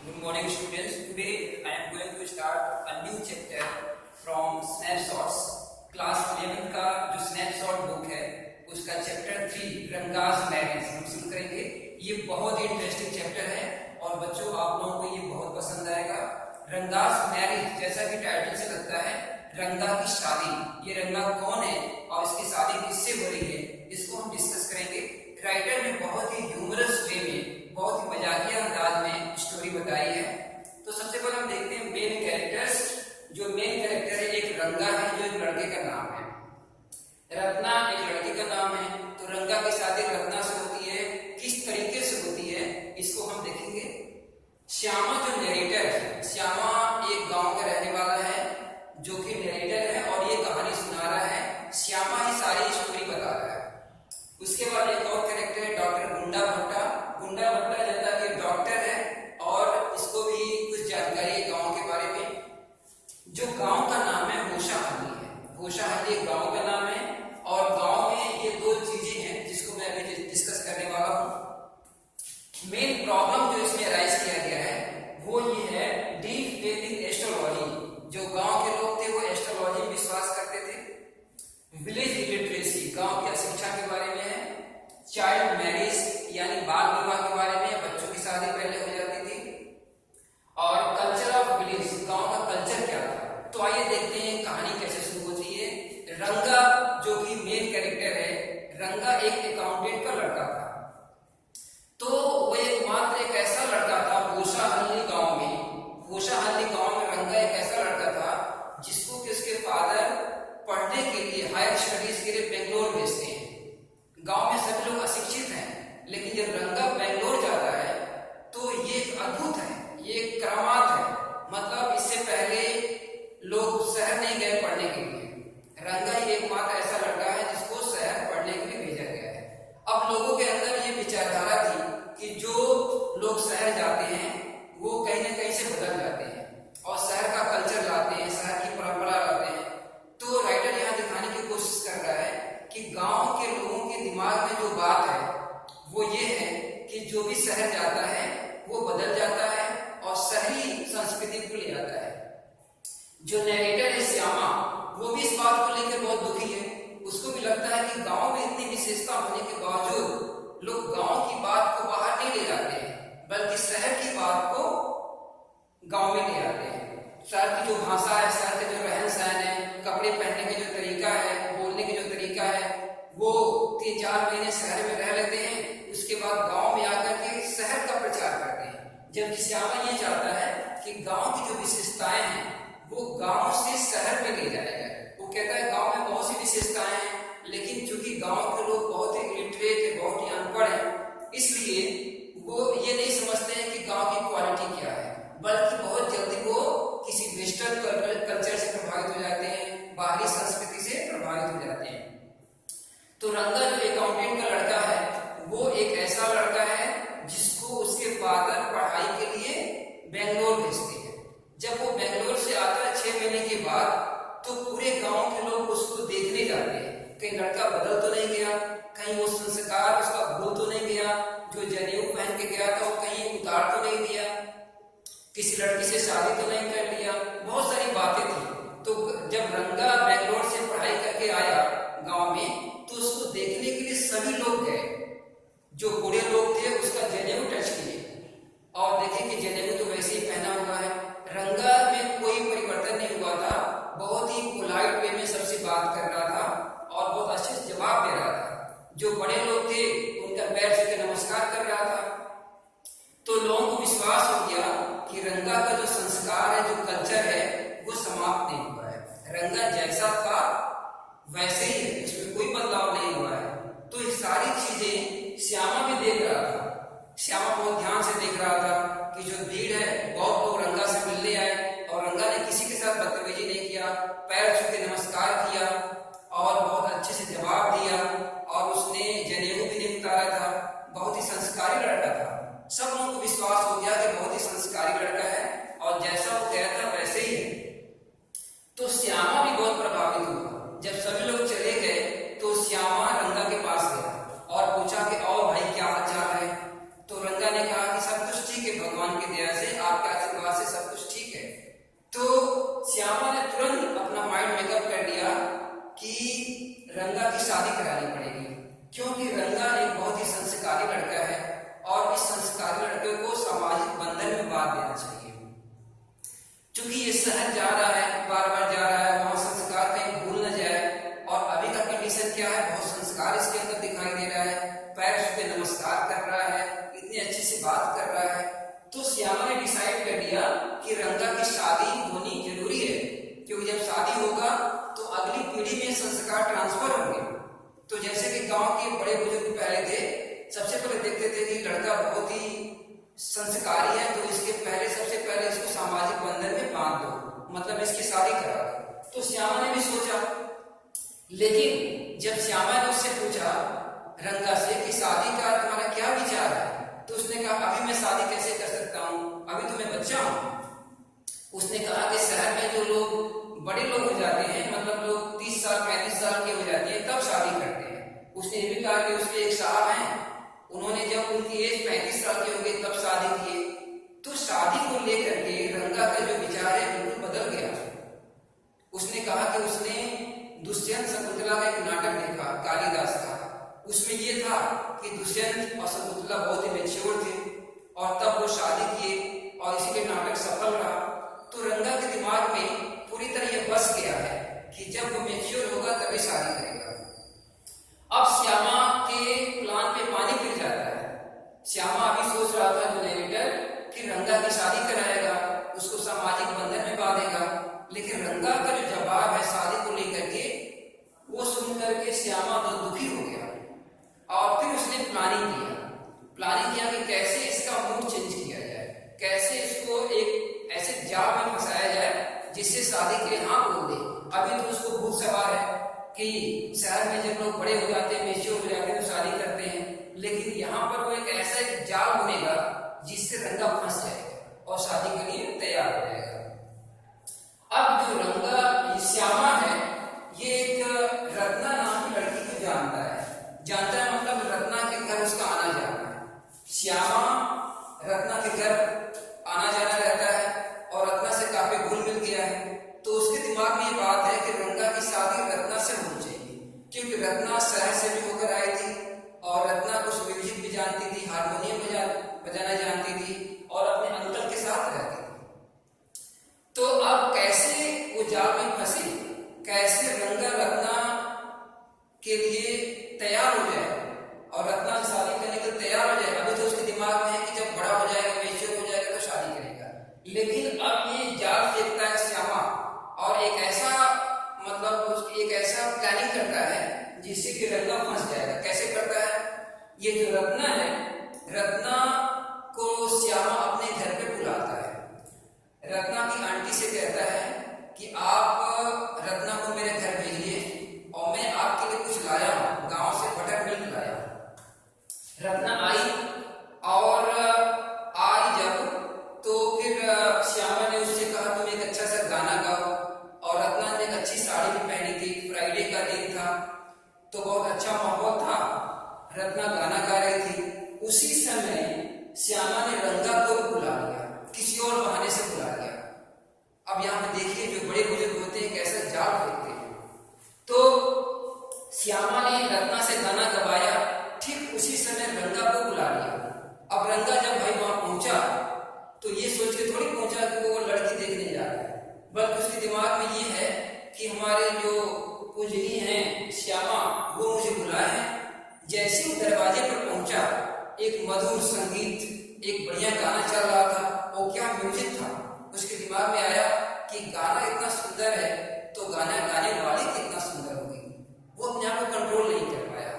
Good morning, students. Today I am going to start a new chapter from Snapshots. Class 11 का जो snapshot book है उसका chapter 3 Ranga's marriage हम शुरू करेंगे। ये बहुत ही इंटरेस्टिंग चैप्टर है और बच्चों आप लोगों को ये बहुत पसंद आएगा। रंगास मैरिज जैसा कि टाइटल से लगता है, रंगा की शादी। ये रंगा कौन है और इसकी शादी किससे हो रही है, इसको हम डिस्कस करेंगे। राइटर ने बहुत ही ह्यूमरस वे में, बहुत ही मजाकिया अंदाज में स्टोरी बताई है। तो सबसे पहले हम देखते हैं मेन कैरेक्टर्स। जो मेन कैरेक्टर है एक रंगा है, जो एक लड़के का नाम है। रत्ना एक लड़के का नाम है। तो रंगा की शादी रत्ना से होती है, किस तरीके से होती है इसको हम देखेंगे। श्यामा जो नरेटर है, श्यामा एक गांव का रहने वाला है जो कि नरेटर है और ये कहानी सुना रहा है। श्यामा ही सारी स्टोरी बता रहा है। उसके बाद एक और कैरेक्टर है डॉक्टर गुंडा भट्टा। गुंडा भट्टा जैसा कि डॉक्टर है और इसको भी कुछ जानकारी है गांव के बारे में। जो गांव का नाम है होशाहली है। होशाहली एक गांव का नाम है और गांव में ये दो चीजें हैं जिसको मैं अभी डिस्कस करने वाला हूँ। मेन प्रॉब्लम जो इसमें राइज किया गया है वो ये है डीप फेथ इन एस्ट्रोलॉजी। जो गांव के लोग थे वो एस्ट्रोलॉजी में विश्वास करते थे। विलेज इलिटरेसी गांव की अशिक्षा के बारे में है। चाइल्ड मैरिज यानी बाल विवाह के बारे में, बच्चों की शादी पहले हो जाती थी। और कल्चर ऑफ विलेज, गांव का कल्चर क्या था। तो आइए देखते हैं कहानी कैसे शुरू होती है। रंगा जो कि मेन कैरेक्टर है, रंगा एक अकाउंटेंट का लड़का था। तो वो एकमात्र एक ऐसा लड़का था होशाहली गांव में। होशाहली गांव में रंगा एक ऐसा लड़का था जिसको कि उसके फादर पढ़ने के लिए, हायर स्टडीज के लिए बेंगलोर भेजते हैं। गांव में सभी लोग अशिक्षित हैं, लेकिन जब रंगा बेंगलोर जाता है तो ये एक अद्भुत है, ये एक करामात है। मतलब इससे पहले लोग शहर नहीं गए पढ़ने के लिए। रंगा ही एकमात्र ऐसा लड़का है जिसको शहर पढ़ने के लिए भेजा गया है। अब लोगों के अंदर ये विचारधारा थी कि जो लोग शहर जाते हैं वो कहीं ना कहीं से बदल जाते हैं और शहर का कल्चर लाते हैं, शहर की परंपरा लाते हैं। तो राइटर यहाँ दिखाने की कोशिश कर रहा है कि गांव के लोगों के दिमाग में जो बात है वो ये है कि जो भी शहर जाता है वो बदल जाता है और शहरी संस्कृति को ले आता है। जो नरेटर है श्यामा, वो भी इस बात को लेकर बहुत दुखी है। उसको भी लगता है कि गांव में इतनी विशेषता होने के बावजूद लोग गांव की बात को बाहर नहीं ले जाते हैं, बल्कि शहर की बात को गांव में ले आते हैं। शहर की जो भाषा है, शहर के जो रहन सहन है, कपड़े पहनने का जो तरीका है, बोलने का जो तरीका है, वो 3-4 महीने शहर में रह लेते हैं, उसके बाद गांव में आकर के शहर का प्रचार करते हैं। जबकि श्यामा ये चाहता है कि गांव की जो विशेषताएं हैं वो गांव से शहर में ले जाया जाए। वो कहता है गांव में बहुत सी विशेषताएं हैं, लेकिन चूंकि गांव के लोग बहुत ही इलिटरेट है, बहुत ही अनपढ़ है, इसलिए वो ये नहीं समझते हैं कि गांव की क्वालिटी क्या है, बल्कि बहुत जल्दी वो किसी वेस्टर्न कल्चर से प्रभावित हो जाते हैं, बाहरी संस्कृति से प्रभावित हो जाते हैं। तो रंगा जो अकाउंटेंट का लड़का है वो एक ऐसा लड़का है जिसको उसके फादर पढ़ाई के लिए बेंगलोर भेजते हैं। जब वो बेंगलोर से आता है 6 महीने के बाद, तो पूरे गांव के लोग उसको देखने जाते हैं। कहीं लड़का बदल तो नहीं गया, कहीं वो संस्कार उसका भूल तो नहीं गया, जो जनेऊ पहन के गया था वो कहीं उतार तो नहीं दिया, किसी लड़की से शादी तो नहीं कर लिया। बहुत सारी बातें थी। तो जब रंगा बेंगलोर से पढ़ाई करके आया गांव में, तो उसको देखने के लिए सभी लोग गए। जो बूढ़े लोग थे उसका जनेऊ टच किए और देखे कि जनेऊ तो वैसे ही पहना हुआ है। रंगा में कोई परिवर्तन नहीं हुआ था, बहुत ही पोलाइट वे में सबसे बात कर रहा था और बहुत अच्छे से जवाब दे रहा था। जो बड़े लोग थे उनका पैर छू के नमस्कार कर रहा था। तो लोगों को विश्वास हो गया कि रंगा का जो संस्कार है, जो कल्चर है, वो समाप्त नहीं हुआ है। रंगा जैसा था वैसे ही है, इसमें कोई बदलाव नहीं हुआ है। तो ये सारी चीजें श्यामा भी देख रहा था। श्यामा बहुत ध्यान से देख रहा था कि जो भीड़ है, बहुत लोग रंगा से मिलने आए और रंगा ने किसी के साथ बदतमीजी नहीं किया, पैर छू के नमस्कार किया और बहुत अच्छे से जवाब दिया और उसने जनेऊ भी नहीं उतारा था। बहुत ही संस्कारी लड़का था। सब लोगों को विश्वास हो गया कि बहुत ही संस्कारी लड़का है और जैसा वो कहता वैसे ही है। तो श्यामा भी बहुत प्रभावित हुआ। जब सभी लोग चले गए तो श्यामा रंगा के पास गया और पूछा कि और भाई क्या हाल चाल है। तो रंगा ने कहा कि सब कुछ ठीक है भगवान की दया से, आपके आशीर्वाद से सब कुछ ठीक है। तो श्यामा ने तुरंत अपना माइंड मेकअप कर लिया कि रंगा की शादी करानी पड़ेगी, क्योंकि रंगा एक बहुत ही संस्कारी लड़का है और इस संस्कारी लड़के को सामाजिक बंधन में बांध देना चाहिए। क्योंकि ये शहर जा रहा है, बार बार जा रहा है, वहां संस्कार कहीं भूल न जाए। और अभी का कंडीशन क्या है, बहुत संस्कार इसके अंदर दिखाई दे रहा है, पैर पे नमस्कार कर रहा है, इतनी अच्छी सी बात कर रहा है। तो श्यामा ने डिसाइड कर लिया कि रंगा की शादी होनी जरूरी है, क्योंकि जब शादी होगा तो अगली पीढ़ी में संस्कार ट्रांसफर होंगे। तो जैसे कि गांव के बड़े बुजुर्ग पहले थे, सबसे पहले देखते थे कि लड़का बहुत ही संस्कारी है, तो इसके पहले सबसे पहले इसको सामाजिक बंधन में बांध दो, मतलब इसकी शादी करा दो। तो श्यामा ने भी सोचा, लेकिन जब श्यामा ने उससे पूछा रंगा से कि शादी का तुम्हारा क्या विचार है, तो उसने कहा अभी मैं शादी कैसे कर सकता हूँ, अभी तो मैं बच्चा हूँ। उसने कहा कि शहर में जो लोग बड़े लोग हो जाते हैं, मतलब लोग 30 साल 35 साल के हो जाते हैं, तब शादी करते हैं। उसने ये भी कहा कि उसके एक साहब हैं, उन्होंने जब उनकी एज 35 साल की हो गई तब शादी किए। तो शादी को लेकर के रंगा का जो विचार है बिल्कुल बदल गया। उसने कहा कि उसने दुष्यंत शकुंतला का एक नाटक देखा कालिदास का, उसमें ये था कि दुष्यंत और शकुंतला बहुत ही मैच्योर थे और तब वो शादी किए और इसीलिए नाटक सफल रहा। तो रंगा के दिमाग में पूरी तरह ये बस गया है कि जब वो मैच्योर होगा तभी शादी करेगा। अब श्यामा के प्लान पे पानी फिर जाता है। श्यामा अभी सोच रहा था जो नरेटर कि रंगा की शादी कराएगा, उसको सामाजिक बंधन में बांधेगा, लेकिन रंगा का जो जवाब है शादी को लेकर के, वो सुनकर के श्यामा तो दुखी हो गया। और फिर उसने प्लानिंग किया कि कैसे इसका मूड चेंज किया जाए, कैसे इसको एक ऐसे जाल में फंसाया जाए जिससे शादी के लिए हाँ बोल दे। अभी तो उसको भूत सवार है कि शहर में जब लोग बड़े हो जाते हैं, मैच्योर हो जाते हैं तो शादी करते हैं, लेकिन यहाँ पर वो एक ऐसा एक जाल बनेगा जिससे रंगा फंस जाएगा और शादी के लिए तैयार हो जाएगा। अब जो रंगा श्यामा है, ये एक रत्ना नाम की लड़की को जानता है मतलब रत्ना के घर उसका आना जाना है। श्यामा रत्ना के घर आना जाना रहता है और रत्ना से काफी घुल मिल गया है। तो उसके दिमाग में ये बात है कि रंगा की शादी रत्ना से होनी चाहिए, क्योंकि रत्ना शहर से भी होकर आई थी और रत्ना कुछ म्यूजिक भी जानती थी, हारमोनियम बजाना जानती थी और अपने अंकल के साथ रहती थी। तो अब कैसे वो जाल में फंसी, कैसे रंगा रत्ना के लिए तैयार हो जाए और रत्ना से शादी करने के लिए तैयार हो जाए। अभी तो उसके दिमाग में है कि जब बड़ा हो जाएगा, मैच्योर हो जाएगा तो शादी करेगा, लेकिन अब ये जाल फेंकता है श्यामा और एक ऐसा प्लानिंग करता है जिससे कि रत्ना फंस जाएगा। कैसे करता है, ये जो रत्ना है, रत्ना को श्यामा अपने घर पे बुलाता है। रत्ना की आंटी से कहता है कि आप रत्ना को मेरे घर भेजिए और मैं आपके लिए कुछ लाया हूं, गांव से बटर मिल्क लाया हूं। रत्ना आई और जब तो फिर श्यामा ने उससे कहा तुम एक अच्छा सा गाना गाओ, और रत्ना ने एक अच्छी साड़ी भी पहनी थी, फ्राइडे का दिन था तो बहुत अच्छा माहौल था, रत्ना गाना गा रही थी। उसी समय श्यामा ने रंगा को बुला लिया, किसी और बहाने से बुला लिया। अब यहाँ पे देखिए जो बड़े बुजुर्ग होते हैं कैसा जाल फेंकते हैं। तो श्यामा ने रत्ना से गाना गवाया, ठीक उसी समय रंगा को बुला लिया। अब रंगा जब भाई वहां पहुंचा तो ये सोच के थोड़ी पहुंचा कि वो लड़की देखने जा रहा है, बल्कि उसके दिमाग में ये है कि हमारे जो पूजनी हैं श्यामा, वो मुझे बुलाए हैं। जैसे ही दरवाजे पर पहुंचा, एक मधुर संगीत, एक बढ़िया गाना चल रहा था, वो क्या म्यूजिक था। उसके दिमाग में आया कि गाना इतना सुंदर है तो गाना गाने वाली कितना सुंदर होगी। वो अपने आप को कंट्रोल नहीं कर पाया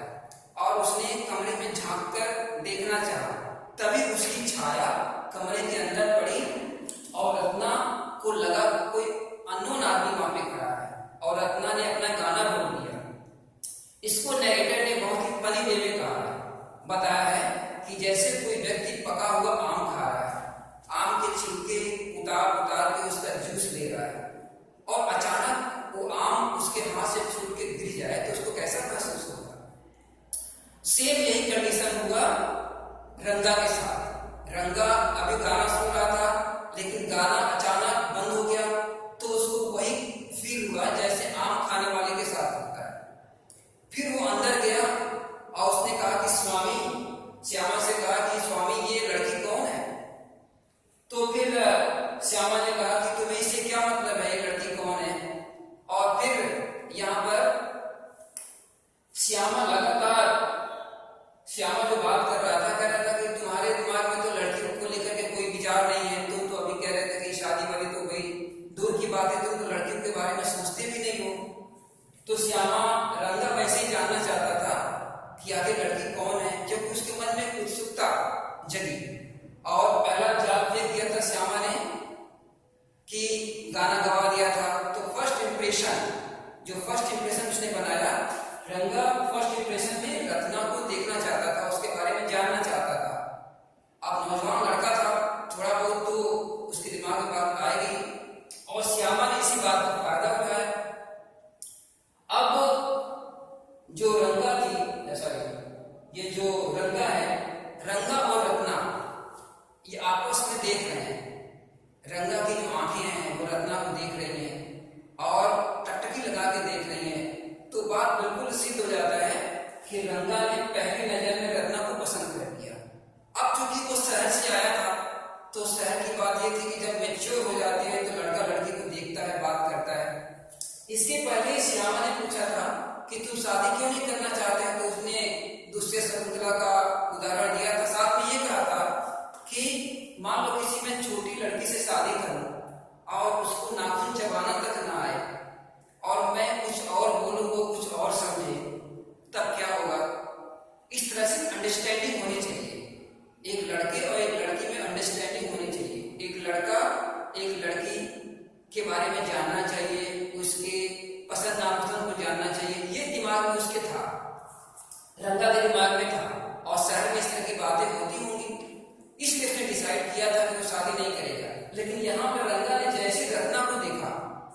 और उसने कमरे में झांक कर देखना चाहा, तभी उसकी छाया कमरे के अंदर पड़ी और रत्ना को लगा कोई अननोन आदमी वहां पे खड़ा है और रत्ना ने अपना गाना बोल दिया। इसको नरेटर ने बहुत ही फनी वे में कहा है, बताया है कि जैसे कोई व्यक्ति पका हुआ आम खा रहा है, आम के छिलके उतार के उसका जूस ले रहा है और अचानक वो आम उसके हाथ से छूट के गिर जाए तो उसको कैसा महसूस होगा। सेम यही कंडीशन होगा रंगा के साथ। रंगा अभी गाना इंतजार नहीं है। तुम तो अभी कह रहे थे कि शादी वादी तो गई दूर की बात है, तुम तो लड़कियों के बारे में सोचते भी नहीं हो। तो श्यामा रंगा वैसे ही जानना चाहता था कि आगे लड़की कौन है, क्योंकि उसके मन में उत्सुकता जगी। और पहला जाल फेंक दिया था श्यामा ने कि गाना गवा दिया था। तो फर्स्ट इंप्रेशन उसने बनाया, रंगा फर्स्ट इंप्रेशन में रत्ना को देखना चाहता था, उसके बारे में जानना चाहता था। अब नौजवान लड़का था, थोड़ा बहुत तो उसके दिमाग में बात आएगी, और श्यामा ने इसी बात का फायदा उठाया। अब जो रंगा थी, सॉरी, ये जो रंगा है, रंगा और रत्ना ये आपस में देख रहे हैं। रंगा की जो आंखें हैं वो रत्ना को देख रही हैं और टकटकी लगा के देख रही हैं। तो बात बिल्कुल सिद्ध हो जाता है कि रंगा ने पहली नजर में रत्ना को पसंद कर लिया। अब चूंकि वो शहर से आया था, तो शहर की बात ये थी कि जब मैच्योर हो जाते हैं तो लड़का लड़की को देखता है, बात करता है। इसके पहले श्यामा ने पूछा था कि तुम शादी क्यों नहीं करना चाहते, तो उसने दूसरे शकुंतला का उदाहरण दिया था। साथ में ये कहा था कि मान लो किसी में छोटी लड़की से शादी करूं और उसको नाखून चबाना तक ना आए और मैं कुछ और बोलूं वो कुछ और समझे, तब क्या होगा। इस तरह से अंडरस्टैंडिंग होनी चाहिए। एक लड़के और एक लड़की में अंडरस्टैंडिंग होनी चाहिए। एक लड़का एक लड़की के बारे में जानना चाहिए, उसके पसंद नापसंद को जानना चाहिए। ये दिमाग में उसके था, रंगा के दिमाग में था, और शहर में इस तरह की बातें होती होंगी, इसलिए उसने डिसाइड किया था कि वो शादी नहीं करेगा। लेकिन यहाँ पर रंगा ने जैसे रत्ना को देखा,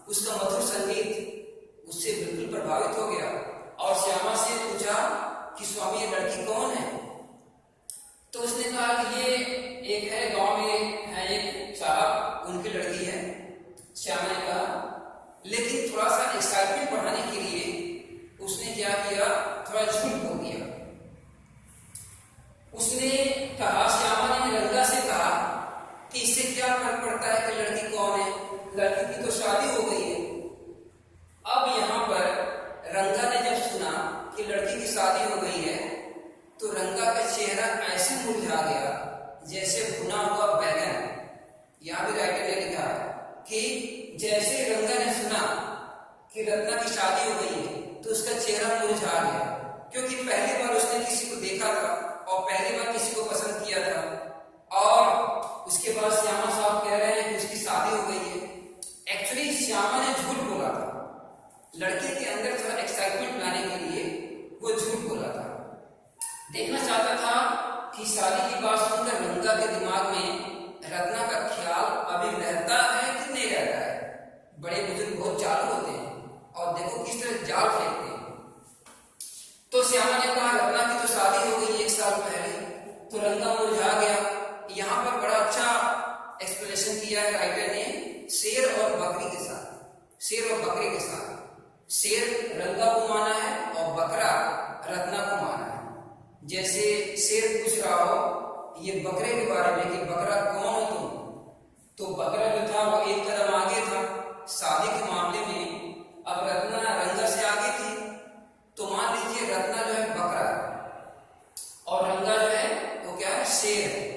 उसका मधुर संगीत उससे बिल्कुल प्रभावित हो गया और श्यामा से पूछा कि स्वामी ये लड़की कौन है। तो उसने कहा कि ये एक है, गांव में है एक साहब, उनकी लड़की है। श्यामा ने कहा, लेकिन थोड़ा सा एक्साइटमेंट बढ़ाने के लिए उसने क्या किया, थोड़ा झूठ बोल दिया। उसने कहा, श्यामा ने रंगा से कहा कि इससे क्या फर्क पड़ता है कि लड़की कौन है, लड़की की तो शादी हो गई है। अब यहाँ पर रंगा ने जब सुना कि लड़की की शादी हो गई है, तो रंगा का चेहरा ऐसे मुरझा गया जैसे भुना हुआ बैगन। यहाँ भी राइटर ने लिखा कि जैसे रंगा ने सुना कि रत्ना की शादी हो गई है तो उसका चेहरा मुरझा गया, क्योंकि पहली बार उसने किसी को देखा था और पहली बार किसी को पसंद किया था, और उसके बाद श्यामा साहब कह रहे हैं कि उसकी शादी हो गई है। एक्चुअली श्यामा ने झूठ बोला था, लड़के के अंदर थोड़ा एक्साइटमेंट लाने के लिए वो झूठ बोला था। देखना चाहता था कि शादी की बात सुनकर रंगा के दिमाग में रत्ना का ख्याल अभी रहता है कि नहीं रहता है। बड़े बुजुर्ग बहुत चालू होते हैं, और देखो किस तरह जाल फेंकते हैं। तो श्यामा ने कहा, रत्ना की तो शादी हो गई 1 साल पहले। तो रंगा मुरझा गया। यहाँ पर बड़ा अच्छा एक्सप्लेनेशन किया है राइटर ने, शेर और बकरी के साथ। शेर और बकरी के साथ, शेर रंगा को माना है और बकरा रत्ना को माना है। जैसे शेर पूछ रहा हो ये बकरे के बारे में कि बकरा कौन हो तुम, तो बकरा जो था वो एक कदम आगे था शादी के मामले में। अब रत्ना रंगा से आगे थी, तो मान लीजिए रत्ना जो है बकरा और रंगा जो है वो क्या है, शेर है।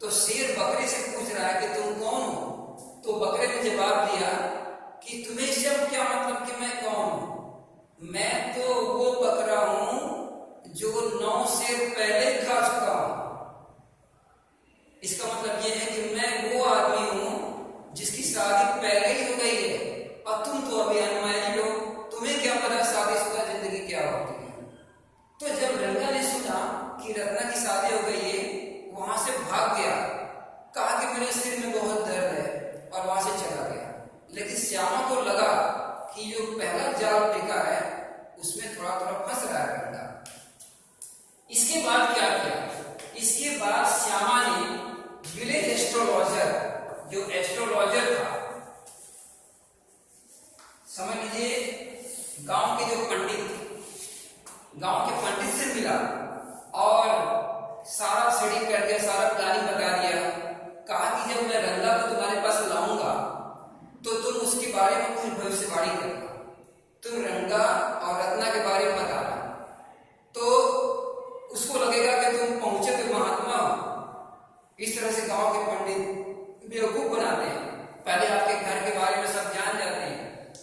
तो शेर बकरे से पूछ रहा है कि तुम कौन हो, तो बकरे ने जवाब दिया कि तुम्हें सब क्या मतलब कि मैं कौन हूं, मैं तो वो बकरा हूं जो 9 शेर पहले खा चुका हूं। इसका मतलब यह है कि मैं वो आदमी हूं जिसकी शादी पहले ही हो गई है, और तुम तो अभी अनमैरिड हो, तुम्हें क्या पता शादीशुदा जिंदगी क्या होती है। तो जब रंगा ने सुना कि रत्ना की शादी हो गई है, वहां से भाग गया, कहा कि मेरे सिर में बहुत दर्द है, और वहां से चला गया। लेकिन श्यामा को लगा कि जो पहला जाल फेंका है उसमें थोड़ा थोड़ा फंस रहा है रंगा। इसके बाद क्या किया, इसके बाद श्यामा ने विलेज एस्ट्रोलॉजर, जो एस्ट्रोलॉजर था, समझ लीजिए गांव के जो पंडित, गांव के पंडित से मिला और सारा स्टडी कर दिया, सारा प्लानिंग बता दिया। कहा कि जब मैं रंगा को तुम्हारे पास लाऊंगा तो तुम उसके बारे में कुछ भविष्यवाणी करना, तुम रंगा और रत्ना के बारे में बताना, तो उसको लगेगा कि तुम पहुंचे तो महात्मा हो। इस तरह से गांव के पंडित बेवकूफ बनाते हैं। पहले आपके घर के बारे में सब जान जाते हैं,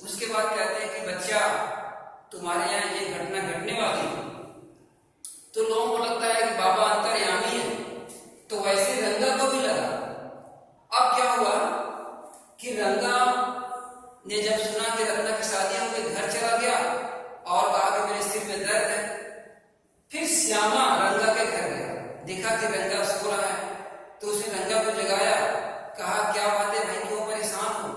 उसके बाद कहते हैं कि बच्चा तुम्हारे यहाँ ये घटना घटने वाली है। तो लोगों को लगता है कि बाबा अंतर्यामी है, तो वैसे रंगा को भी लगा। अब क्या हुआ कि रंगा ने जब सुना कि रत्ना की शादी हो गई, घर चला गया और कहा कि मेरे सिर में दर्द है। फिर श्यामा रंगा के घर गया, देखा कि रंगा सो रहा है, तो उसने रंगा को जगाया, कहा क्या बात है भाई, क्यों परेशान हो?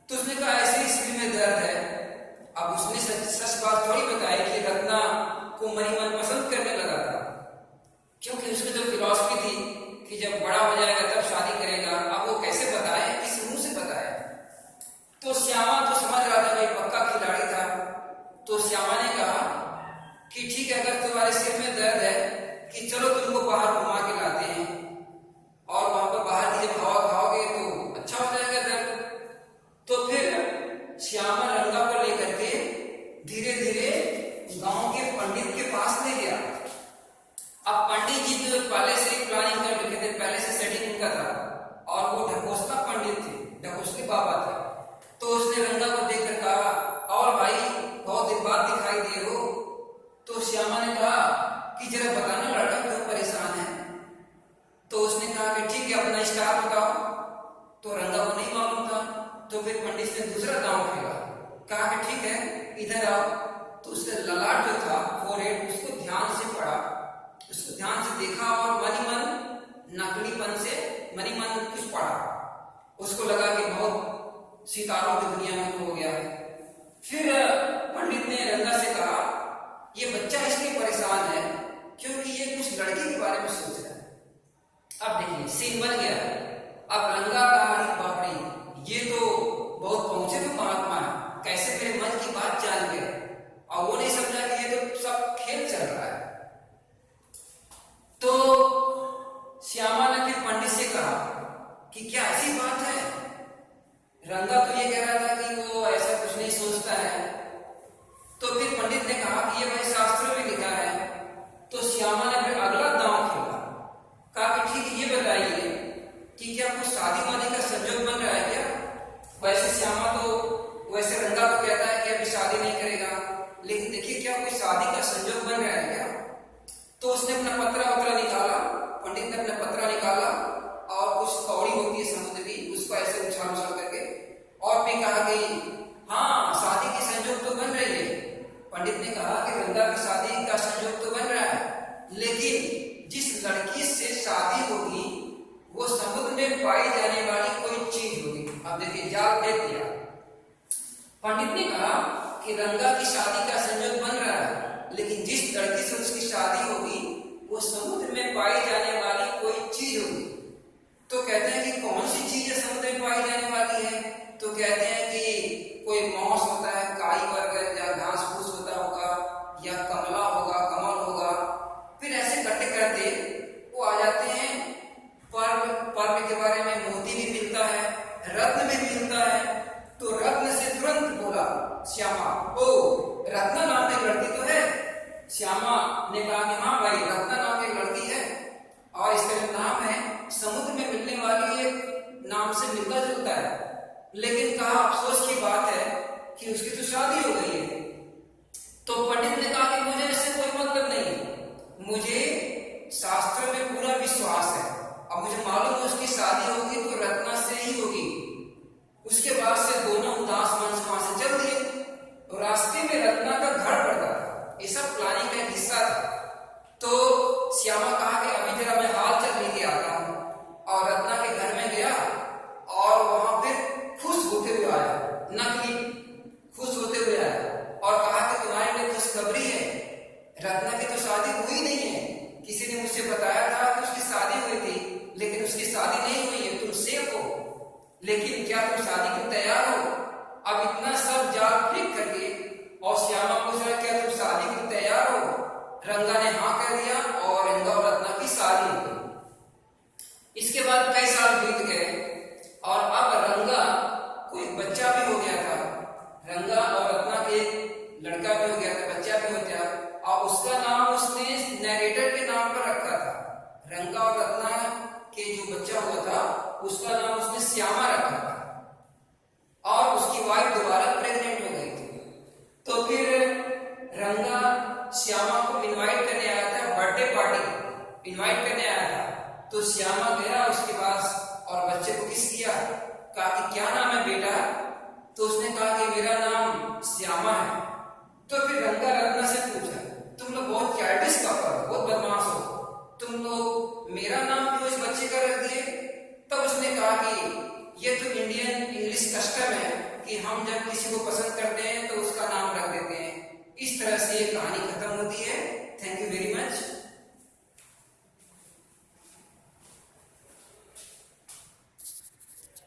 तो उसने कहा ऐसे ही सिर में दर्द है। अब उसने सच बात थोड़ी बताई कि रत्ना को मणिमन पसंद करने लगा था, क्योंकि उसकी जो फिलॉसफी थी कि जब बड़ा हो जाएगा तब शादी करेगा। अब वो कैसे बताए, किस मुंह से बताए? तो श्यामा तो समझ रहा था भाई पक्का खिलाड़ी था। तो श्यामा ने कहा कि ठीक है, अगर तुम्हारे सिर में दर्द है कि चलो तुमको बाहर घुमा के लाते हैं, और वहां पर बाहर की जब हवा खाओगे तो अच्छा हो जाएगा दर्द। तो फिर श्यामा रंगा को लेकर के धीरे धीरे गांव के पंडित के पास ले गया। अब पंडित जी तो पहले से ही प्लानिंग कर रखे थे, पहले से सेटिंग उनका था, और वो ढकोसला पंडित थे, ढकोसले बाबा थे। तो उसने रंगा को देखकर कहा, और भाई बहुत दिन बाद दिखाई दे हो। तो श्यामा ने कहा कि जरा बताना लड़का क्यों परेशान है। तो उसने कहा कि ठीक है, अपना स्टार बताओ। तो रंगा को नहीं मालूम था। तो फिर पंडित ने दूसरा गांव खेला, कहा कि ठीक है इधर आओ। तो उसने ललाट जो था फोरहेड, उसको ध्यान से पढ़ा, उसको ध्यान से देखा और मनी मन नकलीपन से मनी मन कुछ पढ़ा। उसको लगा कि बहुत सितारों की दुनिया में हो गया है। फिर पंडित ने रंगा से कहा ये बच्चा इसलिए परेशान है क्योंकि ये कुछ लड़की के बारे में सोच रहा है। अब देखिए सीन बन गया। अब रंगा कहा अरे बाप रे, ये तो बहुत पहुंचे तो महात्मा है, कैसे मेरे मन की बात जान गए। और वो नहीं समझा कि ये तो सब खेल चल रहा है। तो श्यामा ने फिर पंडित से कहा कि क्या ऐसी बात है? रंगा तो ये कह रहा था कि वो ऐसा कुछ नहीं सोचता है। तो फिर पंडित ने कहा कि ये भाई शास्त्रों में लिखा है। तो श्यामा ने फिर अगला दांव खेला, कहा कि ठीक है ये बताइए कि क्या कुछ शादी वादी का संजोग बन रहा है क्या? वैसे श्यामा तो वैसे रंगा को कहता है कि अभी शादी नहीं करेगा, लेकिन देखिए क्या कोई शादी का संजोग बन रहा है क्या? तो उसने अपना पत्रा निकाला, पंडित ने अपना पत्रा निकाला और कुछ कौड़ी होती है समुद्र की, उसको ऐसे उछाल उछाल करके और फिर कहा कि हाँ शादी की संजोग तो बन रही है। पंडित ने कहा कि रंगा की शादी का संजोग तो बन रहा है, लेकिन जिस लड़की से शादी होगी वो समुद्र में पाई जाने वाली कोई चीज होगी। अब देखिए जाल फेंक दिया। पंडित ने कहा कि रंगा की शादी का संजोग बन रहा है, लेकिन जिस लड़की से उसकी शादी होगी वो समुद्र में पाई जाने वाली कोई चीज होगी। तो कहते हैं कि कौन सी चीज है समुद्र में पाई जाने वाली है? तो कहते हैं कि कोई मॉस होता है, काई वर्ग या घास फूस होता होगा, या कमला होगा, कमल होगा। फिर ऐसे करते करते वो आ जाते हैं पर्व के बारे में। मोती भी मिलता है, रत्न भी मिलता है। तो रत्न से तुरंत बोला श्यामा, ओ रत्ना नाम की लड़की तो है? श्यामा ने कहा कि हाँ भाई रत्ना नाम की लड़की है, और इसका जो नाम है समुद्र में मिलने वाली एक नाम से मिलता जुलता है। लेकिन कहा अफसोस की बात है कि उसकी तो शादी हो गई है। तो पंडित ने कहा कि मुझे इससे कोई मतलब नहीं, मुझे शास्त्र में पूरा विश्वास है और मुझे मालूम है उसकी शादी होगी तो रत्ना से ही होगी। उसके बाद से दोनों उदास मन से वहां से चल दिए। तो रास्ते में रत्ना का घर पड़ता था, ये सब प्लानिंग का एक हिस्सा था। तो श्यामा कहा कि अभी जरा मैं हाल चल लेके आता हूं, और रत्ना के घर में गया और वहां फिर खुश होते हुए आया, नकली खुश होते हुए आया और कहा कि तुम्हारे लिए खुशखबरी है, रत्ना की तो शादी हुई नहीं है। किसी ने मुझसे बताया था कि उसकी शादी हुई थी, लेकिन उसकी शादी नहीं हुई है, तुम सेफ हो। लेकिन क्या तुम शादी को तैयार हो? अब इतना सब जाल फेंक करके और श्यामा पूछ रहा क्या तुम शादी को तैयार हो? रंगा ने हाँ कह दिया और रंगा और रत्ना की शादी हो गई। इसके बाद कई साल बीत गए और अब रंगा को एक बच्चा भी हो गया था। रंगा और रत्ना के लड़का भी हो गया था, बच्चा भी हो गया, और उसका नाम उसने नैरेटर के नाम पर रखा था। रंगा और रत्ना के जो एक बच्चा हुआ था, उसका नाम उसने श्यामा रखा था और उसकी वाइफ दोबारा प्रेग्नेंट हो गई थी। तो फिर रंगा श्यामा को इनवाइट करने आया था, बर्थडे पार्टी इनवाइट करने आया था। तो श्यामा गया उसके पास और बच्चे को किस किया, कहा कि क्या नाम है बेटा? तो उसने कहा कि मेरा नाम श्यामा है। तो फिर रंगा रत्ना से पूछा, तुम लोग बहुत चाइल्डिश कपल हो, बहुत बदमाश हो, तुम लोग मेरा नाम क्यों इस बच्चे का रख दिए? तब उसने कहा कि ये तो इंडियन इंग्लिश कस्टम है कि हम जब किसी को पसंद करते हैं तो उसका नाम रख देते हैं। इस तरह से ये कहानी खत्म होती है। Thank you very much.